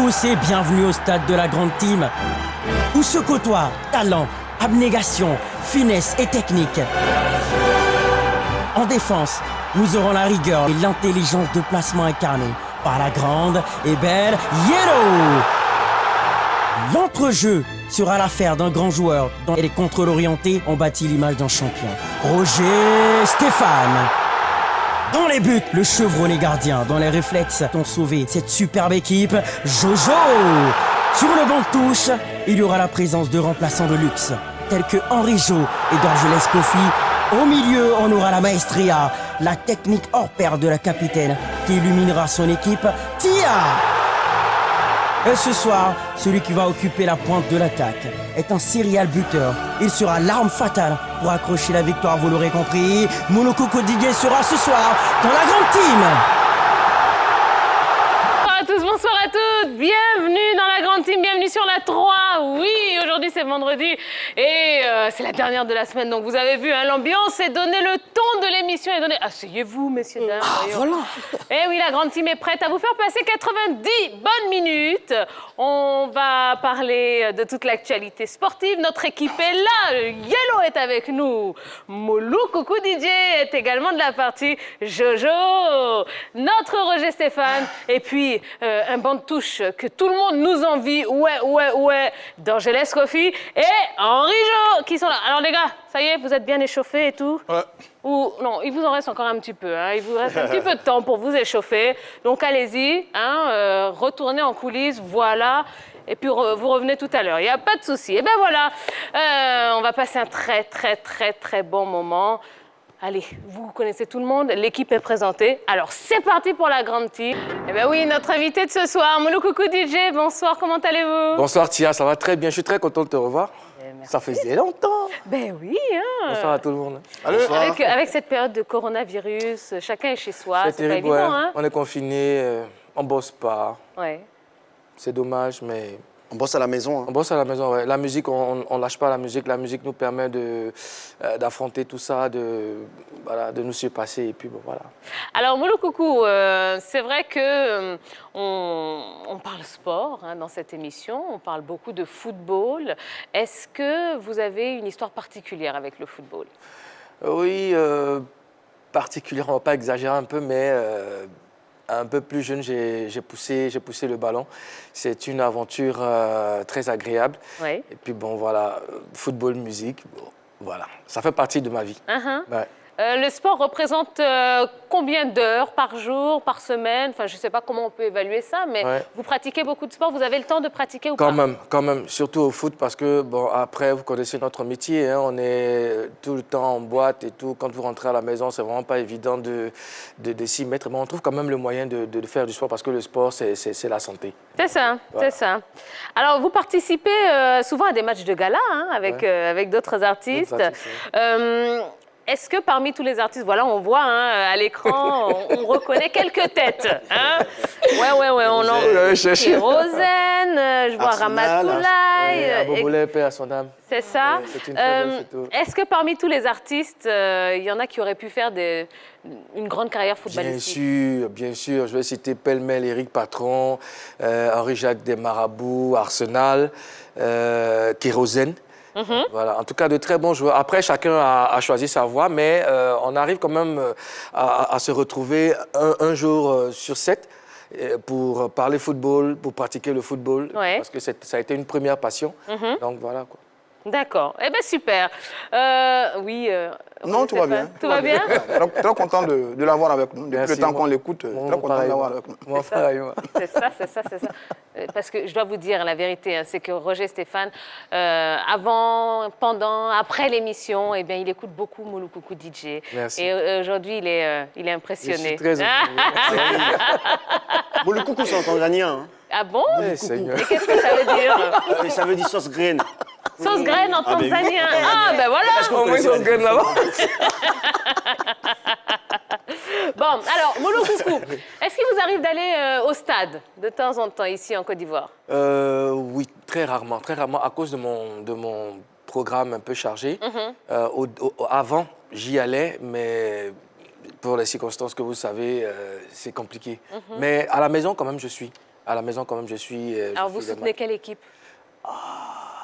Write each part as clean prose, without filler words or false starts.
tous et bienvenue au stade de la Grande Team, où se côtoient talent, abnégation, finesse et technique. En défense, nous aurons la rigueur et l'intelligence de placement incarnée par la grande et belle Yellow. L'entrejeu sera l'affaire d'un grand joueur dont les contrôles orientés ont bâti l'image d'un champion, Roger Stéphane. Dans les buts, le chevronné gardien, dans les réflexes, ont sauvé cette superbe équipe, Jojo. Sur le banc de touche, il y aura la présence de remplaçants de luxe, tels que Henri Jo et Dorgelès Kofi. Au milieu, on aura la maestria, la technique hors pair de la capitaine, qui illuminera son équipe, Tia. Et ce soir, celui qui va occuper la pointe de l'attaque est un serial buteur. Il sera l'arme fatale pour accrocher la victoire, vous l'aurez compris. Molokoko Didier sera ce soir dans la Grande Team. Bonsoir à tous, bonsoir à toutes. Bienvenue dans la Grande Team, bienvenue sur la 3. Oui, aujourd'hui c'est vendredi et c'est la dernière de la semaine. Donc vous avez vu, hein, l'ambiance est donnée, le ton de l'émission est donné. Asseyez-vous, messieurs, dames. Voilà. Eh oui, la Grande Team est prête à vous faire passer 90 bonnes minutes. On va parler de toute l'actualité sportive. Notre équipe est là. Yellow est avec nous. Molokoko Didier est également de la partie. Jojo, notre Roger Stéphane. Et puis, un banc de touche que tout le monde nous envie. Ouais. Dorgelès Kofi et Henri Jo qui sont là. Alors les gars, ça y est, vous êtes bien échauffés et tout? Ouais. Ou non, il vous en reste encore un petit peu. Hein. Il vous reste un petit peu de temps pour vous échauffer. Donc allez-y, hein, retournez en coulisses, voilà. Et puis vous revenez tout à l'heure. Il n'y a pas de souci. Et ben voilà, on va passer un très bon moment. Allez, vous connaissez tout le monde, l'équipe est présentée. Alors c'est parti pour la Grande Team. Eh ben oui, notre invité de ce soir, Molokoko DJ. Bonsoir, comment allez-vous? Bonsoir Tia, ça va très bien. Je suis très content de te revoir. Ça faisait longtemps. Ben oui, hein. Bonsoir à tout le monde. Avec cette période de coronavirus, chacun est chez soi, c'est pas terrible, évident, ouais. hein. On est confinés, on bosse pas. Ouais. C'est dommage, mais... On bosse à la maison. Hein. On bosse à la maison, ouais. La musique, on lâche pas la musique. La musique nous permet d'affronter tout ça, de nous surpasser, et puis bon, voilà. Alors, Molokoko, c'est vrai que on parle sport, hein, dans cette émission, on parle beaucoup de football. Est-ce que vous avez une histoire particulière avec le football? Oui, particulièrement, on va pas exagérer un peu, mais... un peu plus jeune, j'ai poussé le ballon. C'est une aventure très agréable. Oui. Et puis bon, voilà, football, musique, bon, voilà. Ça fait partie de ma vie. Ouais. Le sport représente combien d'heures par jour, par semaine? Enfin, je ne sais pas comment on peut évaluer ça, mais ouais. Vous pratiquez beaucoup de sport, vous avez le temps de pratiquer ou quand pas? Quand même, surtout au foot, parce que, bon, après, vous connaissez notre métier, hein, on est tout le temps en boîte et tout. Quand vous rentrez à la maison, c'est vraiment pas évident de s'y mettre. Mais on trouve quand même le moyen de faire du sport, parce que le sport, c'est la santé. C'est ça, voilà. C'est ça. Alors, vous participez souvent à des matchs de gala, hein, avec d'autres artistes. Est-ce que parmi tous les artistes, voilà, on voit, hein, à l'écran, on reconnaît quelques têtes, hein? Ouais, on en Kérosène, je vois Ramatoulaye. Aboboulé, paix à son âme. C'est ça. C'est une très belle photo. Est-ce que parmi tous les artistes, il y en a qui auraient pu faire une grande carrière footballistique? Bien sûr. Je vais citer pêle-mêle Éric Patron, Henri-Jacques Desmarabouts, Arsenal, Kérosène. Voilà, en tout cas, de très bons joueurs. Après, chacun a choisi sa voie, mais on arrive quand même à se retrouver un jour sur 7 pour parler football, pour pratiquer le football, parce que ça a été une première passion. Donc voilà, quoi. D'accord. Eh bien, super. Oui. Non, tout va bien. Tout va bien? Très content de l'avoir avec nous. Depuis le temps qu'on l'écoute, très content de l'avoir avec nous. Moi, pareil, moi. C'est ça. Parce que je dois vous dire la vérité, hein, c'est que Roger Stéphane, avant, pendant, après l'émission, eh bien, il écoute beaucoup Molokoko DJ. Merci. Et aujourd'hui, il est impressionné. Je suis très heureux. Molokoko, c'est en tanzanien. Hein. Ah bon? Oui, Seigneur. Et qu'est-ce que ça veut dire? Ça veut dire sauce graine. Sauce graine en tanzanien. Ah, ben voilà. Au moins, sauce graine là-bas. Bon, alors, Molokoko, est-ce qu'il vous arrive d'aller au stade de temps en temps ici en Côte d'Ivoire? Oui, très rarement, à cause de mon programme un peu chargé. Avant, j'y allais, mais pour les circonstances que vous savez, c'est compliqué. Mais à la maison, quand même, je suis. À la maison, quand même, je suis... Alors, vous soutenez quelle équipe?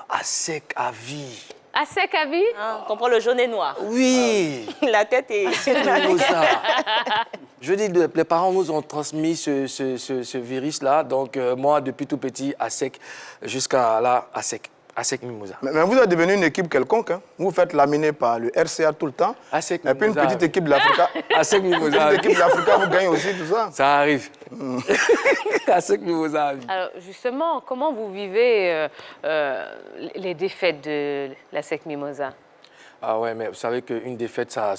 ASEC à vie. ASEC à vie? On comprend le jaune et noir. Oui. La tête est... Mimosa. Je dis, les parents nous ont transmis ce virus-là. Donc, moi, depuis tout petit, ASEC, jusqu'à là, ASEC Mimosa. Mais vous êtes devenu une équipe quelconque. Hein. Vous faites laminer par le RCA tout le temps. ASEC Et puis une Mimosa. petite équipe de l'Africa. ASEC Mimosa. Une petite équipe de l'Africa, vous gagnez aussi tout ça. Ça arrive. ASEC Mimosa. Alors, justement, comment vous vivez les défaites de l'ASEC Mimosa? Ah ouais, mais vous savez qu'une défaite, ça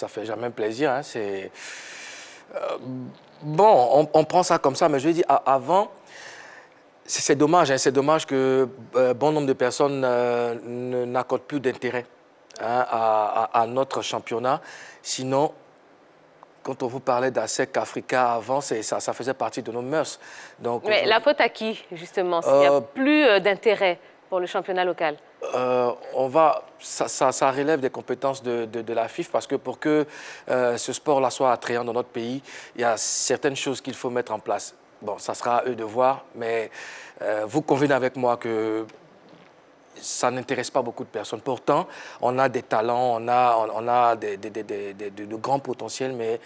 fait jamais plaisir. Hein. C'est... bon, on prend ça comme ça, mais je veux dire, avant... C'est dommage, hein, c'est dommage que bon nombre de personnes n'accordent plus d'intérêt hein, à notre championnat. Sinon, quand on vous parlait d'ASEC Africa avant, ça faisait partie de nos mœurs. Donc, mais la faute à qui, justement, s'il n'y a plus d'intérêt pour le championnat local? Ça relève des compétences de la FIFA parce que pour que ce sport-là soit attrayant dans notre pays, il y a certaines choses qu'il faut mettre en place. Bon, ça sera à eux de voir, mais vous convenez avec moi que ça n'intéresse pas beaucoup de personnes. Pourtant, on a des talents, on a de grands potentiels, mais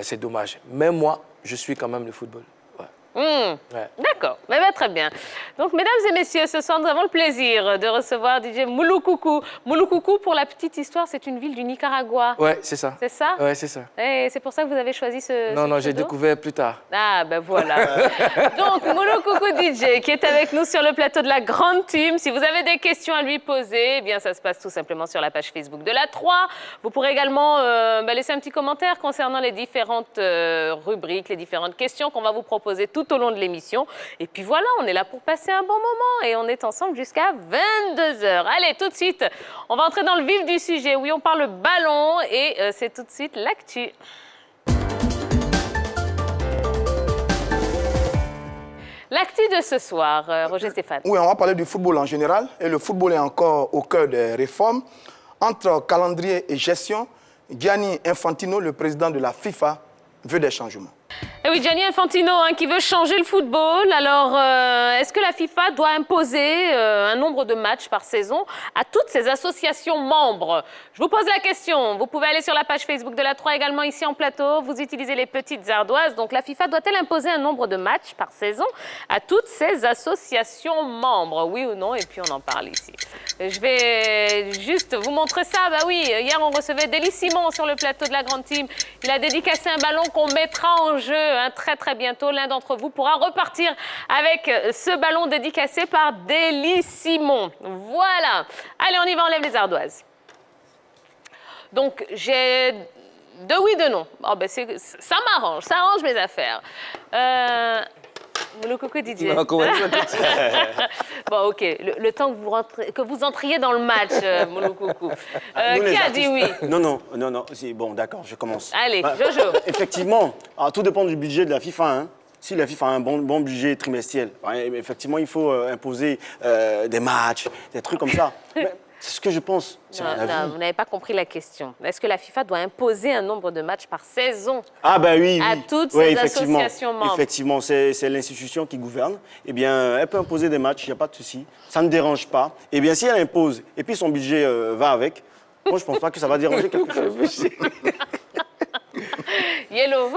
c'est dommage. Mais moi, je suis quand même le football. Ouais. Ouais. D'accord, très bien. Donc, mesdames et messieurs, ce soir, nous avons le plaisir de recevoir DJ Moulou-Coucou. Moulou-Coucou, pour la petite histoire, c'est une ville du Nicaragua. Ouais, c'est ça. C'est ça? Ouais, c'est ça. Et c'est pour ça que vous avez choisi ce Non, j'ai découvert plus tard. Ah, ben voilà. Donc, Moulou-Coucou DJ, qui est avec nous sur le plateau de la Grande Team. Si vous avez des questions à lui poser, eh bien, ça se passe tout simplement sur la page Facebook de la 3. Vous pourrez également laisser un petit commentaire concernant les différentes rubriques, les différentes questions qu'on va vous proposer tout au long de l'émission. Et puis voilà, on est là pour passer un bon moment et on est ensemble jusqu'à 22h. Allez, tout de suite, on va entrer dans le vif du sujet. Oui, on parle ballon et c'est tout de suite l'actu. L'actu de ce soir, Roger Stéphane. Oui, on va parler du football en général. Et le football est encore au cœur des réformes. Entre calendrier et gestion, Gianni Infantino, le président de la FIFA, veut des changements. Et oui, Gianni Infantino qui veut changer le football. Alors, est-ce que la FIFA doit imposer un nombre de matchs par saison à toutes ses associations membres? Je vous pose la question. Vous pouvez aller sur la page Facebook de la 3 également ici en plateau. Vous utilisez les petites ardoises. Donc, la FIFA doit-elle imposer un nombre de matchs par saison à toutes ses associations membres? Oui ou non? Et puis, on en parle ici. Je vais juste vous montrer ça. Bah oui, hier, on recevait Délis Simon sur le plateau de la Grande Team. Il a dédicacé un ballon qu'on mettra en jeu très bientôt. L'un d'entre vous pourra repartir avec ce ballon dédicacé par Délis Simon. Voilà. Allez, on y va, on lève les ardoises. Donc, j'ai de oui, de non. Oh, ben ça m'arrange, ça arrange mes affaires. Moulou-Coucou DJ. Non, bon, ok. Le temps que vous entriez dans le match, Moulou-Coucou. Qui a dit oui? Non. Bon, d'accord, je commence. Allez, Jojo. Effectivement, tout dépend du budget de la FIFA. Hein. Si la FIFA a un bon budget trimestriel, effectivement, il faut imposer des matchs, des trucs comme ça. C'est ce que je pense. Non, vous n'avez pas compris la question. Est-ce que la FIFA doit imposer un nombre de matchs par saison à toutes ces associations membres? Effectivement, c'est l'institution qui gouverne. Eh bien, elle peut imposer des matchs, il n'y a pas de souci. Ça ne dérange pas. Eh bien, si elle impose et puis son budget va avec, moi, je ne pense pas que ça va déranger quelque chose. Yellow.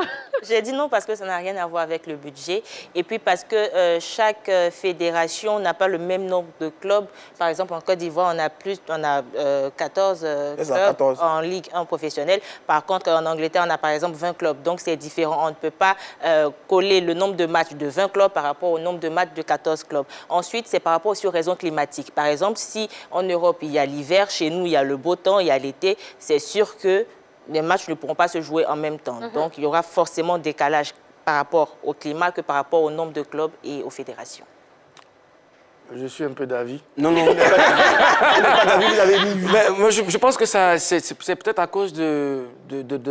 J'ai dit non parce que ça n'a rien à voir avec le budget. Et puis parce que chaque fédération n'a pas le même nombre de clubs. Par exemple, en Côte d'Ivoire, on a 14 clubs en Ligue 1 professionnelle. Par contre, en Angleterre, on a par exemple 20 clubs. Donc, c'est différent. On ne peut pas coller le nombre de matchs de 20 clubs par rapport au nombre de matchs de 14 clubs. Ensuite, c'est par rapport aussi aux raisons climatiques. Par exemple, si en Europe, il y a l'hiver, chez nous, il y a le beau temps, il y a l'été, c'est sûr que les matchs ne pourront pas se jouer en même temps. Donc, il y aura forcément décalage par rapport au climat que par rapport au nombre de clubs et aux fédérations. Je suis un peu d'avis. Non, vous n'êtes pas d'avis, vous avez dit. Mais moi, je pense que c'est peut-être à cause de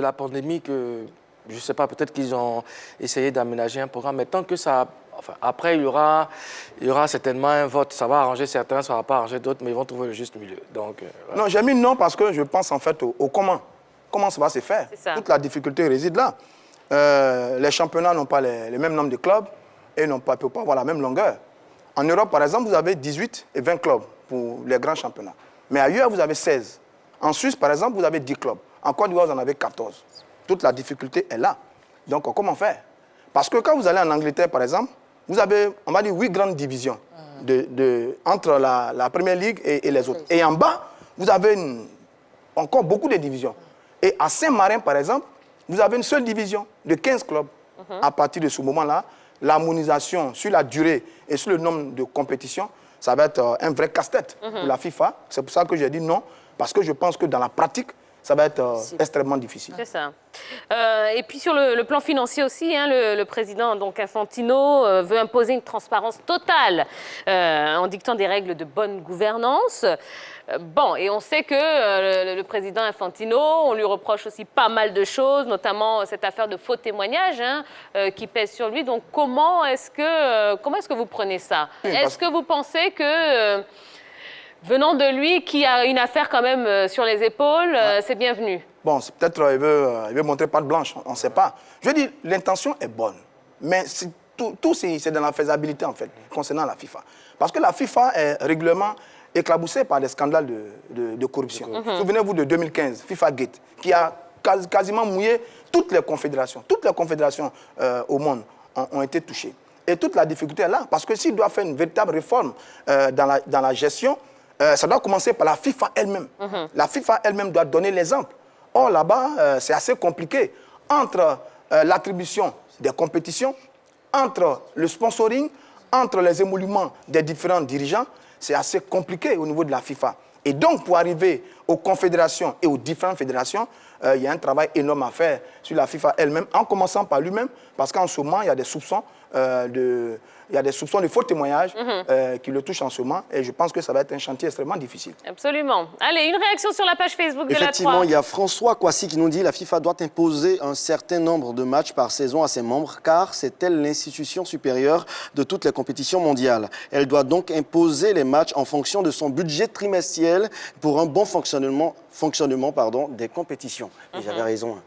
la pandémie que, je ne sais pas, peut-être qu'ils ont essayé d'aménager un programme. Mais tant que ça... Enfin, après, il y aura certainement un vote. Ça va arranger certains, ça ne va pas arranger d'autres, mais ils vont trouver le juste milieu. Donc, voilà. Non, j'ai mis non parce que je pense en fait au comment. Comment ça va se faire? Toute la difficulté réside là. Les championnats n'ont pas les mêmes nombres de clubs. et ne peuvent pas avoir la même longueur. En Europe, par exemple, vous avez 18 et 20 clubs pour les grands championnats. Mais ailleurs, vous avez 16. En Suisse, par exemple, vous avez 10 clubs. En Côte d'Ivoire, vous en avez 14. Toute la difficulté est là. Donc, comment faire? Parce que quand vous allez en Angleterre, par exemple, vous avez, on va dire, 8 grandes divisions entre la Première Ligue et les autres. Et en bas, vous avez encore beaucoup de divisions. Et à Saint-Marin, par exemple, vous avez une seule division de 15 clubs. À partir de ce moment-là, l'harmonisation sur la durée et sur le nombre de compétitions, ça va être un vrai casse-tête pour la FIFA. C'est pour ça que j'ai dit non, parce que je pense que dans la pratique, ça va être extrêmement difficile. C'est ça. Et puis sur le plan financier aussi, hein, le président donc Infantino veut imposer une transparence totale en dictant des règles de bonne gouvernance. Bon, et on sait que le président Infantino, on lui reproche aussi pas mal de choses, notamment cette affaire de faux témoignages qui pèse sur lui. Donc comment est-ce que vous prenez ça? Est-ce que vous pensez que... venant de lui, qui a une affaire quand même sur les épaules, c'est bienvenu. Bon, peut-être il veut montrer patte blanche, on ne sait pas. Je veux dire, l'intention est bonne, mais tout c'est dans la faisabilité, en fait, concernant la FIFA. Parce que la FIFA est régulièrement éclaboussée par des scandales de corruption. Souvenez-vous de 2015, FIFA Gate, qui a quasiment mouillé toutes les confédérations. Toutes les confédérations au monde ont été touchées. Et toute la difficulté est là, parce que s'il doit faire une véritable réforme dans la gestion, ça doit commencer par la FIFA elle-même. La FIFA elle-même doit donner l'exemple. Or, là-bas, c'est assez compliqué. Entre l'attribution des compétitions, entre le sponsoring, entre les émoluments des différents dirigeants, c'est assez compliqué au niveau de la FIFA. Et donc, pour arriver aux confédérations et aux différentes fédérations, il y a un travail énorme à faire sur la FIFA elle-même, en commençant par lui-même, parce qu'en ce moment, il y a des soupçons de faux témoignages qui le touchent en ce moment. Et je pense que ça va être un chantier extrêmement difficile. Absolument. Allez, une réaction sur la page Facebook de la 3. Effectivement, il y a François Kouassi qui nous dit que la FIFA doit imposer un certain nombre de matchs par saison à ses membres, car c'est elle l'institution supérieure de toutes les compétitions mondiales. Elle doit donc imposer les matchs en fonction de son budget trimestriel pour un bon fonctionnement des compétitions. Et j'avais raison.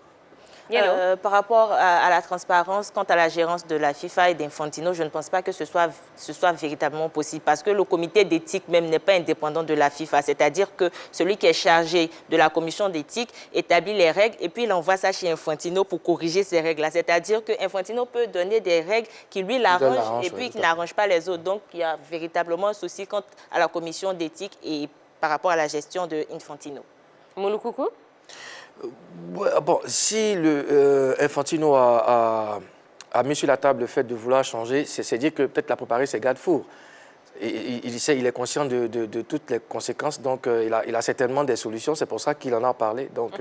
Par rapport à la transparence, quant à la gérance de la FIFA et d'Infantino, je ne pense pas que ce soit véritablement possible parce que le comité d'éthique même n'est pas indépendant de la FIFA. C'est-à-dire que celui qui est chargé de la commission d'éthique établit les règles et puis il envoie ça chez Infantino pour corriger ces règles-là. C'est-à-dire qu'Infantino peut donner des règles qui lui l'arrangent et puis qui n'arrangent pas les autres. Donc il y a véritablement un souci quant à la commission d'éthique et par rapport à la gestion de Infantino. Mouloukoukou? Bon, si Infantino a mis sur la table le fait de vouloir changer, c'est dire que peut-être l'a préparé ses garde-fous. Il est conscient de toutes les conséquences, donc il a certainement des solutions. C'est pour ça qu'il en a parlé. Donc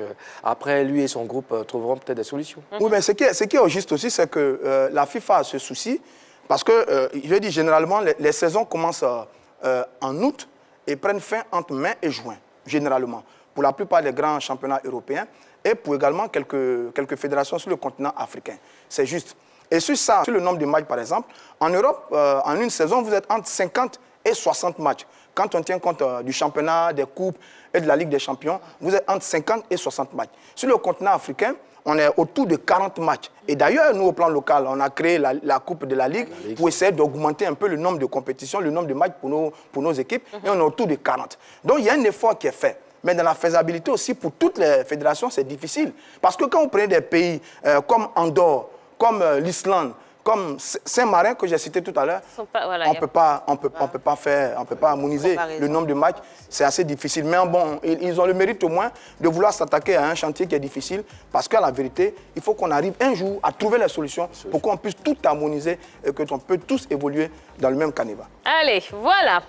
après, lui et son groupe trouveront peut-être des solutions. Oui, mais ce qui est juste aussi, c'est que la FIFA a ce souci, parce que, je dis généralement, les saisons commencent en août et prennent fin entre mai et juin, généralement, pour la plupart des grands championnats européens et pour également quelques fédérations sur le continent africain. C'est juste. Et sur ça, sur le nombre de matchs, par exemple, en Europe, en une saison, vous êtes entre 50 et 60 matchs. Quand on tient compte du championnat, des coupes et de la Ligue des champions, vous êtes entre 50 et 60 matchs. Sur le continent africain, on est autour de 40 matchs. Et d'ailleurs, nous, au plan local, on a créé la Coupe de la Ligue pour essayer d'augmenter un peu le nombre de compétitions, le nombre de matchs pour nos équipes. Et on est autour de 40. Donc, il y a un effort qui est fait. Mais dans la faisabilité aussi, pour toutes les fédérations, c'est difficile. Parce que quand vous prenez des pays comme Andorre, comme l'Islande, comme Saint-Marin, que j'ai cité tout à l'heure, on peut pas harmoniser le nombre de matchs. C'est assez difficile. Mais bon, ils ont le mérite au moins de vouloir s'attaquer à un chantier qui est difficile. Parce qu'à la vérité, il faut qu'on arrive un jour à trouver les solutions pour qu'on puisse tout harmoniser et qu'on peut tous évoluer dans le même canevas. Allez, voilà.